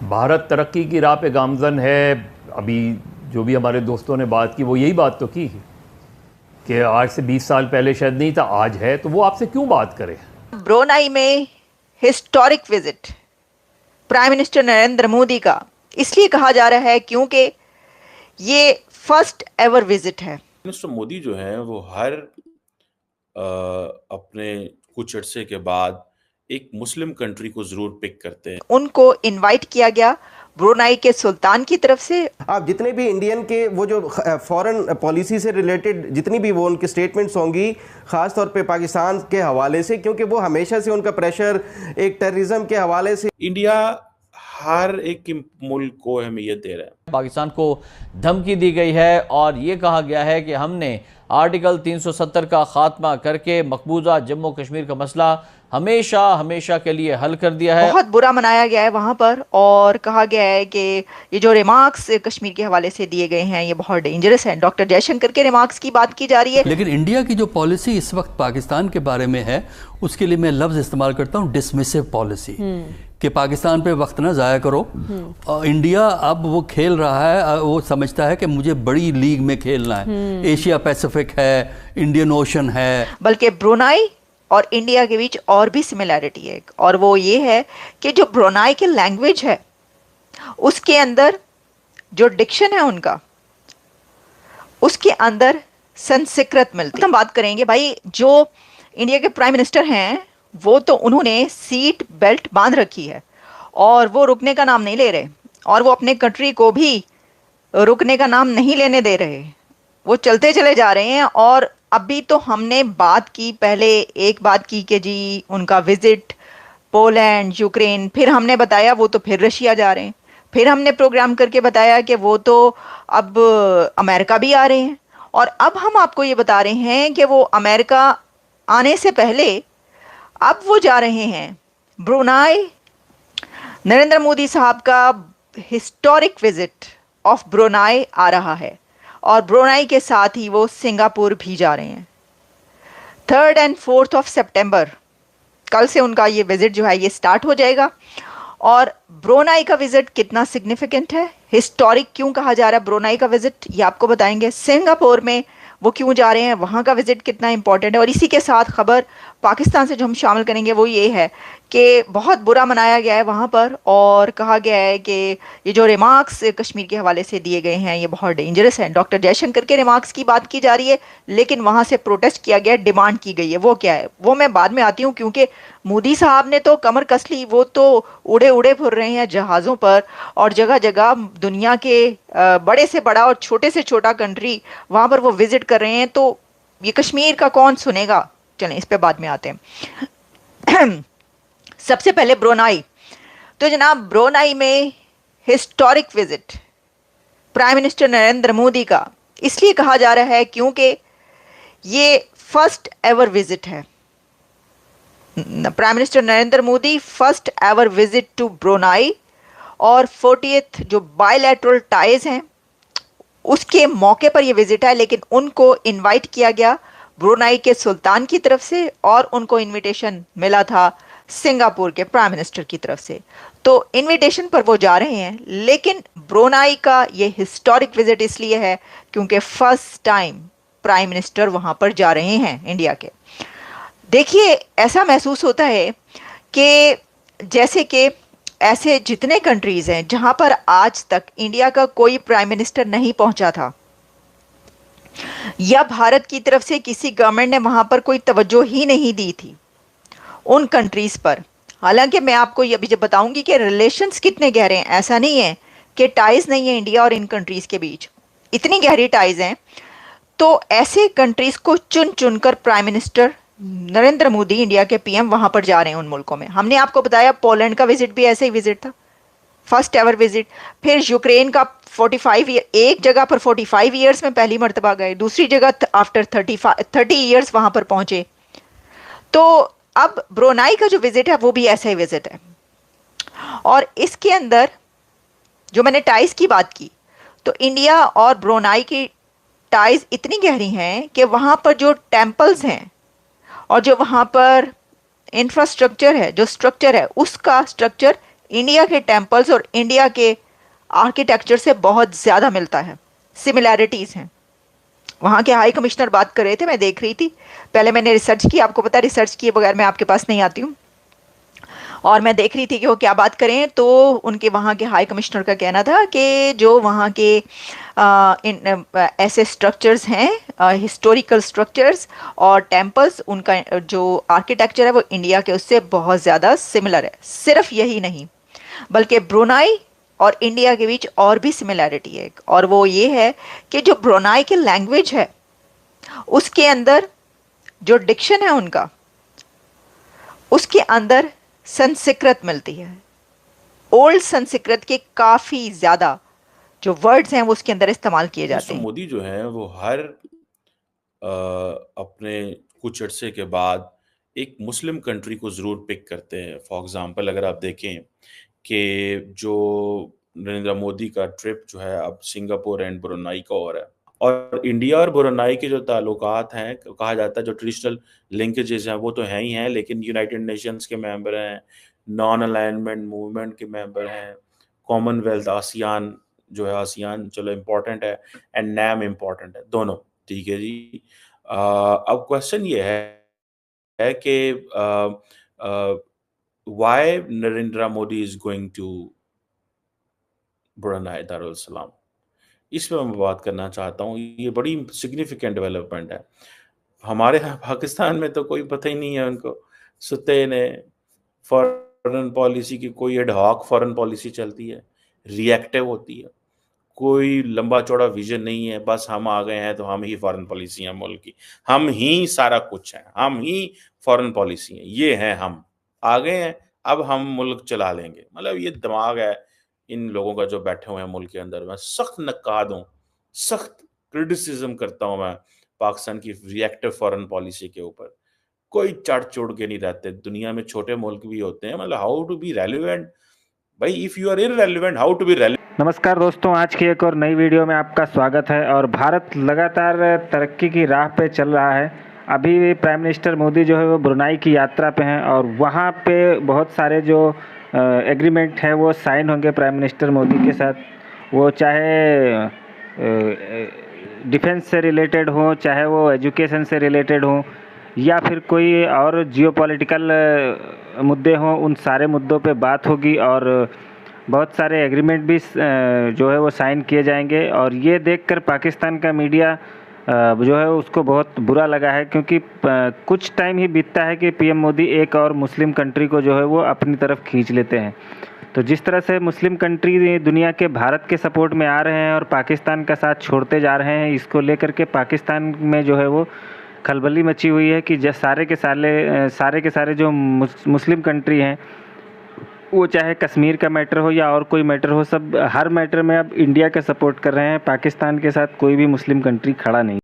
भारत तरक्की की राह पे गामजन है। अभी जो भी हमारे दोस्तों ने बात की वो यही बात तो की कि आज से 20 साल पहले शायद नहीं था, आज है, तो वो आपसे क्यों बात करें। ब्रोनाई में historic visit prime minister Narendra Modi का इसलिए कहा जा रहा है क्योंकि ये फर्स्ट एवर विजिट है। मिस्टर मोदी जो है वो हर अपने कुछ अरसे के बाद एक मुस्लिम कंट्री को जरूर पिक करते हैं। उनको इनवाइट किया गया ब्रुनाई के सुल्तान की तरफ से। आप जितने भी इंडियन के वो जो फॉरेन पॉलिसी से रिलेटेड जितनी भी वो उनकी स्टेटमेंट्स होंगी, ख़ास तौर पे पाकिस्तान के हवाले से, क्योंकि वो हमेशा से उनका प्रेशर एक टेररिज्म के हवाले से। इंडिया हर एक मुल्क को अहमियत दे रहा है। पाकिस्तान को धमकी दी गई है और ये कहा गया है कि हमने आर्टिकल 370 का खात्मा करके मकबूजा जम्मू कश्मीर का मसला हमेशा हमेशा के लिए हल कर दिया है। बहुत बुरा मनाया गया है वहां पर और कहा गया है कि ये जो रिमार्क्स कश्मीर के हवाले से दिए गए हैं ये बहुत डेंजरस है। डॉक्टर जयशंकर के रिमार्क्स की बात की जा रही है। लेकिन इंडिया की जो पॉलिसी इस वक्त पाकिस्तान के बारे में है उसके लिए मैं लफ्ज इस्तेमाल करता हूँ डिसमिसिव पॉलिसी, कि पाकिस्तान पे वक्त ना ज़ाया करो। और इंडिया अब वो खेल रहा है, वो समझता है कि मुझे बड़ी लीग में खेलना है। एशिया पैसिफिक है, इंडियन ओशन है। बल्कि ब्रुनाई और इंडिया के बीच और भी सिमिलैरिटी है और वो ये है कि जो ब्रुनाई की लैंग्वेज है उसके अंदर जो डिक्शन है उनका, उसके अंदर संस्कृत मिलती है। हम बात करेंगे भाई, जो इंडिया के प्राइम मिनिस्टर हैं वो तो उन्होंने सीट बेल्ट बांध रखी है और वो रुकने का नाम नहीं ले रहे और वो अपने कंट्री को भी रुकने का नाम नहीं लेने दे रहे, वो चलते चले जा रहे हैं। और अभी तो हमने बात की, पहले एक बात की कि जी उनका विजिट पोलैंड यूक्रेन, फिर हमने बताया वो तो फिर रशिया जा रहे हैं, फिर हमने प्रोग्राम करके बताया कि वो तो अब अमेरिका भी आ रहे हैं और अब हम आपको ये बता रहे हैं कि वो अमेरिका आने से पहले अब वो जा रहे हैं ब्रुनाई। नरेंद्र मोदी साहब का हिस्टोरिक विजिट ऑफ ब्रुनाई आ रहा है और ब्रुनाई के साथ ही वो सिंगापुर भी जा रहे हैं। 3 और 4 सितंबर कल से उनका ये विजिट जो है ये स्टार्ट हो जाएगा। और ब्रुनाई का विजिट कितना सिग्निफिकेंट है, हिस्टोरिक क्यों कहा जा रहा है ब्रुनाई का विजिट, ये आपको बताएंगे। सिंगापुर में वो क्यों जा रहे हैं, वहाँ का विजिट कितना इंपॉर्टेंट है। और इसी के साथ खबर पाकिस्तान से जो हम शामिल करेंगे वो ये है कि बहुत बुरा मनाया गया है वहाँ पर और कहा गया है कि ये जो रिमार्क्स कश्मीर के हवाले से दिए गए हैं ये बहुत डेंजरस हैं। डॉक्टर जयशंकर के रिमार्क्स की बात की जा रही है लेकिन वहाँ से प्रोटेस्ट किया गया, डिमांड की गई है। वो क्या है वो मैं बाद में आती हूँ, क्योंकि मोदी साहब ने तो कमर कस ली, वो तो उड़े उड़े फिर रहे हैं जहाज़ों पर और जगह जगह दुनिया के बड़े से बड़ा और छोटे से छोटा कंट्री वहाँ पर वो विजिट कर रहे हैं। तो ये कश्मीर का कौन सुनेगा, चलें इस पे बाद में आते हैं। सबसे पहले ब्रुनाई, तो जनाब ब्रुनाई में historic visit prime minister Narendra Modi का इसलिए कहा जा रहा है क्योंकि ये फर्स्ट एवर विजिट है। Prime minister Narendra Modi first ever visit to Brunei और 40th जो बायलैटरल टाइज हैं उसके मौके पर यह विजिट है। लेकिन उनको इनवाइट किया गया ब्रुनाई के सुल्तान की तरफ से और उनको इनविटेशन मिला था सिंगापुर के प्राइम मिनिस्टर की तरफ से। तो इनविटेशन पर वो जा रहे हैं। लेकिन ब्रुनाई का ये हिस्टोरिक विजिट इसलिए है क्योंकि फर्स्ट टाइम प्राइम मिनिस्टर वहां पर जा रहे हैं इंडिया के। देखिए ऐसा महसूस होता है कि जैसे कि ऐसे जितने कंट्रीज हैं जहां पर आज तक इंडिया का कोई प्राइम मिनिस्टर नहीं पहुंचा था या भारत की तरफ से किसी गवर्नमेंट ने वहां पर कोई तवज्जो ही नहीं दी थी उन कंट्रीज पर। हालांकि मैं आपको ये अभी जब बताऊंगी कि रिलेशंस कितने गहरे हैं, ऐसा नहीं है कि टाइज नहीं है इंडिया और इन कंट्रीज के बीच, इतनी गहरी टाइज हैं। तो ऐसे कंट्रीज को चुन चुनकर prime minister Narendra Modi India के पीएम वहां पर जा रहे हैं उन मुल्कों में। हमने आपको बताया पोलैंड का विजिट भी ऐसे ही विजिट था, फर्स्ट एवर विजिट। फिर यूक्रेन का 45 एक जगह पर 45 ईयर्स में पहली मर्तबा गए, दूसरी जगह आफ्टर 30 ईयर्स वहां पर पहुंचे। तो अब ब्रुनाई का जो विजिट है वो भी ऐसा ही विजिट है। और इसके अंदर जो मैंने टाइज की बात की, तो इंडिया और ब्रुनाई की टाइज इतनी गहरी हैं कि वहां पर जो टेम्पल्स हैं और जो वहां पर इंफ्रास्ट्रक्चर है, जो स्ट्रक्चर है, उसका स्ट्रक्चर इंडिया के टेम्पल्स और इंडिया के आर्किटेक्चर से बहुत ज़्यादा मिलता है, सिमिलैरिटीज़ हैं। वहाँ के हाई कमिश्नर बात कर रहे थे, मैं देख रही थी, पहले मैंने रिसर्च की, आपको पता है रिसर्च किए बगैर मैं आपके पास नहीं आती हूँ, और मैं देख रही थी कि वो क्या बात करें। तो उनके वहाँ के हाई कमिश्नर का कहना था कि जो वहाँ के ऐसे स्ट्रक्चर्स हैं, हिस्टोरिकल स्ट्रक्चर्स और टेम्पल्स, उनका जो आर्किटेक्चर है वो इंडिया के उससे बहुत ज़्यादा सिमिलर है। सिर्फ यही नहीं बल्कि ब्रुनाई और इंडिया के बीच और भी सिमिलैरिटी है, और वो ये है कि जो ब्रुनाई की लैंग्वेज है उसके अंदर जो डिक्शन है उनका, उसके अंदर संस्कृत मिलती है। ओल्ड संस्कृत के काफ़ी ज़्यादा जो वर्ड्स हैं वो उसके अंदर इस्तेमाल किए जाते मिस्टर हैं। मोदी जो है वो हर अपने कुछ अरसे के बाद एक मुस्लिम कंट्री को ज़रूर पिक करते हैं। फॉर एग्ज़ाम्पल अगर आप देखें कि जो नरेंद्र मोदी का ट्रिप जो है अब सिंगापुर एंड ब्रुनाई का हो रहा है, और इंडिया और ब्रुनाई के जो ताल्लुकात हैं, कहा जाता है जो ट्रेडिशनल लिंकेजेस हैं वो तो हैं ही हैं, लेकिन यूनाइटेड नेशंस के मेंबर हैं, नॉन अलाइनमेंट मूवमेंट के मेंबर हैं, कॉमनवेल्थ, आसियान जो है, आसियान चलो इम्पोर्टेंट है, एंड नैम इम्पोर्टेंट है, दोनों ठीक है जी। अब क्वेश्चन ये है कि why Narendra Modi is going to Brunei Darussalam, इस पे मैं बात करना चाहता हूँ। ये बड़ी सिग्निफिकेंट डेवलपमेंट है। हमारे यहाँ पाकिस्तान में तो कोई पता ही नहीं है उनको, सुते ने फॉरेन पॉलिसी की कोई एड हॉक फॉरेन पॉलिसी चलती है, रिएक्टिव होती है, कोई लंबा चौड़ा विजन नहीं है, बस हम आ गए हैं तो हम ही फॉरेन पॉलिसी हैं मुल्क की, हम ही सारा कुछ हैं, हम ही फॉरेन पॉलिसी हैं, ये हैं, हम आ गए हैं, अब हम मुल्क चला लेंगे। मतलब ये दिमाग है इन लोगों का जो बैठे हुए हैं मुल्क के अंदर। मैं सख्त नकाद हूँ, सख्त क्रिटिसिज्म करता हूँ मैं पाकिस्तान की रिएक्टिव फॉरेन पॉलिसी के ऊपर। कोई चढ़ चढ़ के नहीं रहते, दुनिया में छोटे मुल्क भी होते हैं, मतलब हाउ टू बी रेलिवेंट भाई, if you are irrelevant how to be relevant. नमस्कार दोस्तों, आज की एक और नई वीडियो में आपका स्वागत है। और भारत लगातार तरक्की की राह पे चल रहा है। अभी प्राइम मिनिस्टर मोदी जो है वो ब्रुनाई की यात्रा पे हैं और वहाँ पे बहुत सारे जो एग्रीमेंट है वो साइन होंगे प्राइम मिनिस्टर मोदी के साथ। वो चाहे डिफेंस से रिलेटेड हो, चाहे वो एजुकेशन से रिलेटेड हो, या फिर कोई और जियोपॉलिटिकल मुद्दे हों, उन सारे मुद्दों पे बात होगी और बहुत सारे एग्रीमेंट भी जो है वो साइन किए जाएंगे। और ये देखकर पाकिस्तान का मीडिया जो है उसको बहुत बुरा लगा है, क्योंकि कुछ टाइम ही बीतता है कि पीएम मोदी एक और मुस्लिम कंट्री को जो है वो अपनी तरफ खींच लेते हैं। तो जिस तरह से मुस्लिम कंट्री दुनिया के भारत के सपोर्ट में आ रहे हैं और पाकिस्तान का साथ छोड़ते जा रहे हैं, इसको लेकर के पाकिस्तान में जो है वो खलबली मची हुई है कि सारे के सारे जो मुस्लिम कंट्री हैं, वो चाहे कश्मीर का मैटर हो या और कोई मैटर हो, सब हर मैटर में अब इंडिया का सपोर्ट कर रहे हैं। पाकिस्तान के साथ कोई भी मुस्लिम कंट्री खड़ा नहीं।